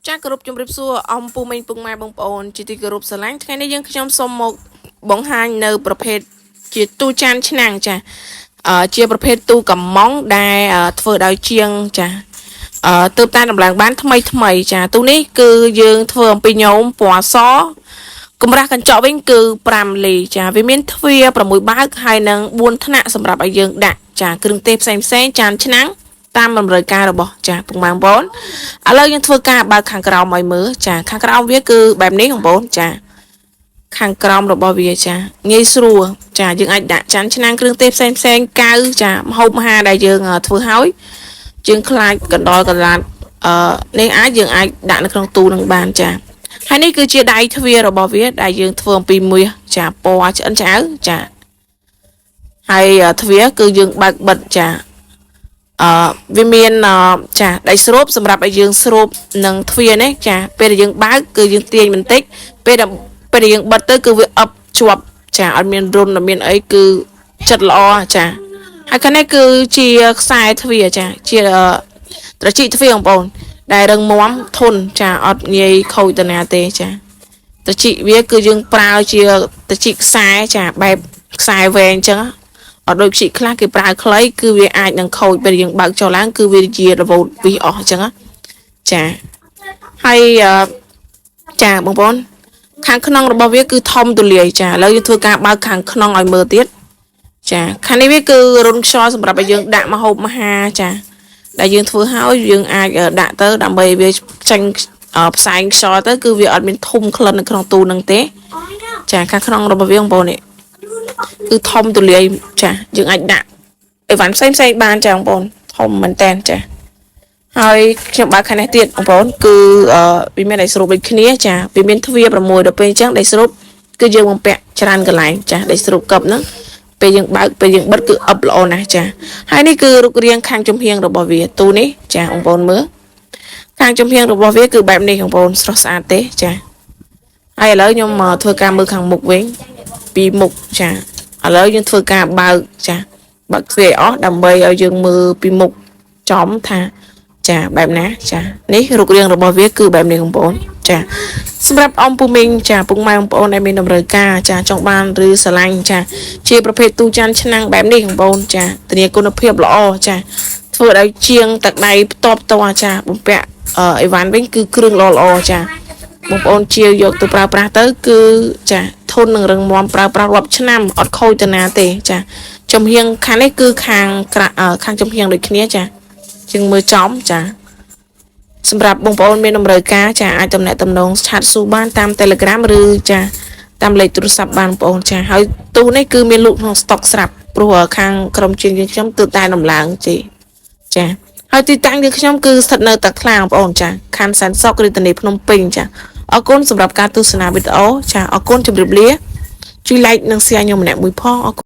ចាគោរពជំរាបសួរអំពូមីងពុកម៉ែបងប្អូនជាទីគោរពស្រឡាញ់ថ្ងៃនេះយើងខ្ញុំសូមមកបង្ហាញនៅប្រភេទជាទូចានឆ្នាំងចាជាប្រភេទទូកំម៉ង់ដែលធ្វើដោយជាងចាទើបតែដំឡើងបានថ្មីចាទូនេះគឺយើងធ្វើអំពីញោមពណ៌សកម្រាស់កញ្ចក់វិញគឺ5លីចាវាមានទ្វារ6បាវហើយនិង4ថ្នាក់សម្រាប់ឲ្យយើងដាក់ចាគ្រឿងទេសផ្សេងចានឆ្នាំងតាមតម្រូវការរបស់ចាពុកម៉ែបងប្អូនឥឡូវយើងធ្វើការបើកខាងក្រោមឲ្យមើលចាខាងក្រោមវាគឺបែបនេះបងប្អូនចាខាងក្រោមរបស់វាចាងាយស្រួលចាយើងអាចដាក់ចានឆ្នាំងគ្រឿងទេសផ្សេងកៅចាម្ហូបអាហារដែលយើងធ្វើហើយយើងខ្លាចកណ្ដុរកន្លាតនេះយើងអាចដាក់នៅក្នុងទូនឹងបានចាហើយនេះគឺជាដៃទ្វាររបស់វាដែលយើងធ្វើអំពីមាសចាពណ៌ឆ្អិនឆ្អៅចាហើយទ្វារគឺយើងបើកបិទចាវាមានចាដៃស្រូបសម្រាប់ឲ្យយើងស្រូបនឹងទ្វារនេះចាពេលដែលយើងបើកគឺយើងទាញបន្តិចពេលដែលយើងបិទទៅគឺវាអឹបជាប់ចាអត់មានរុនអត់មានអីគឺចិត្តល្អចាហើយខាងនេះគឺជាខ្សែទ្វារចាជាត្រចៀកទ្វារបងប្អូនដែលរឹងមាំធន់ចាអត់ងាយខូចទៅណាទេចាត្រចៀកវាគឺយើងប្រើជាត្រចៀកខ្សែចាបែបខ្សែវែងអញ្ចឹងអត់ដូចជីកខ្លះគេប្រើខ្លីគឺវាអាចនឹងខូចពេលយើងបើកចុះឡើងគឺវាជារវូតវិសអស់អញ្ចឹងចាហើយចាបងប្អូនខាងក្នុងរបស់វាគឺធំទូលាយចាឥឡូវយើងធ្វើការបើកខាងក្នុងឲ្យមើលទៀតចាខាងនេះវាគឺរុនខ្យល់សម្រាប់ឲ្យយើងដាក់ម្ហូបអាហារចាដែលយើងធ្វើហើយយើងអាចដាក់ទៅដើម្បីវាចាញ់ផ្សែងខ្យល់ទៅគឺវាអត់មានធុំក្លិននៅក្នុងទូនឹងទេចាខាងក្នុងរបស់វាបងប្អូននេះគឺធំទូលាយចាយើងអាចដាក់អីវ៉ាន់ផ្សេងបានចាបងប្អូនធំមែនតើចាហើយខ្ញុំបើកខាងនេះទៀតបងប្អូនគឺវាមានដៃស្រូបដូចគ្នាចាវាមានទ្វារ6ដល់ពេលអញ្ចឹងដៃស្រូបគឺយើងបំពាក់ច្រើនកន្លែងចាដៃស្រូបកប់ហ្នឹងពេលយើងបើកពេលយើងបិទគឺអឹបល្អណាស់ចាហើយនេះគឺរូបរាងខាងចំហៀងរបស់វាទូនេះចាបងប្អូនមើលខាងចំហៀងរបស់វាគឺបែបនេះបងប្អូនស្រស់ស្អាតទេចាហើយឥឡូវខ្ញុំធ្វើការមើលខាងមុខវិញពីមុខចាឥឡូវយើងធ្វើការបើកចាបើកទ្វារអស់ដើម្បីឲ្យយើងមើលពីមុខចំថាចាបែបណាចានេះរូបរាងរបស់វាគឺបែបនេះបងប្អូនចាសម្រាប់អំពូមីងចាពុកម៉ែបងប្អូនដែលមានតម្រូវការចាចង់បានឬស្រឡាញ់ចាជាប្រភេទទូចានឆ្នាំងបែបនេះបងប្អូនចាធានាគុណភាពល្អចាធ្វើឲ្យជាងទឹកដៃផ្ទាប់តចាបំពាក់អីវ៉ាន់វិញគឺគ្រឿងល្អចាបងប្អូនជាយកទៅប្រើប្រាស់ទៅគឺចាធន់នឹងរឹងមាំប្រើប្រាស់រាប់ឆ្នាំអត់ខូចទៅណាទេចាចំហៀងខាងនេះគឺខាងចំហៀងដូចគ្នាចាជាងមើលចំចាសម្រាប់បងប្អូនមានតម្រូវការចាអាចទំនាក់ទំនងឆាតស៊ូបានតាម Telegram ឬចាតាមលេខទូរស័ព្ទបានបងប្អូនចាហើយទូនេះគឺមានលក់ក្នុងស្តុកស្រាប់ព្រោះខាងក្រុមជាងយើងខ្ញុំទើបតែដំឡើងចាហើយទីតាំងយើងខ្ញុំគឺស្ថិតនៅតាខ្លាបងប្អូនចាខណ្ឌសែនសុខរាជធានីភ្នំពេញចាអរគុណសម្រាប់ការទស្សនាវីដេអូចាអរគុណជម្រាបលាជួយ like និង share ខ្ញុំម្នាក់មួយផងអរគុណ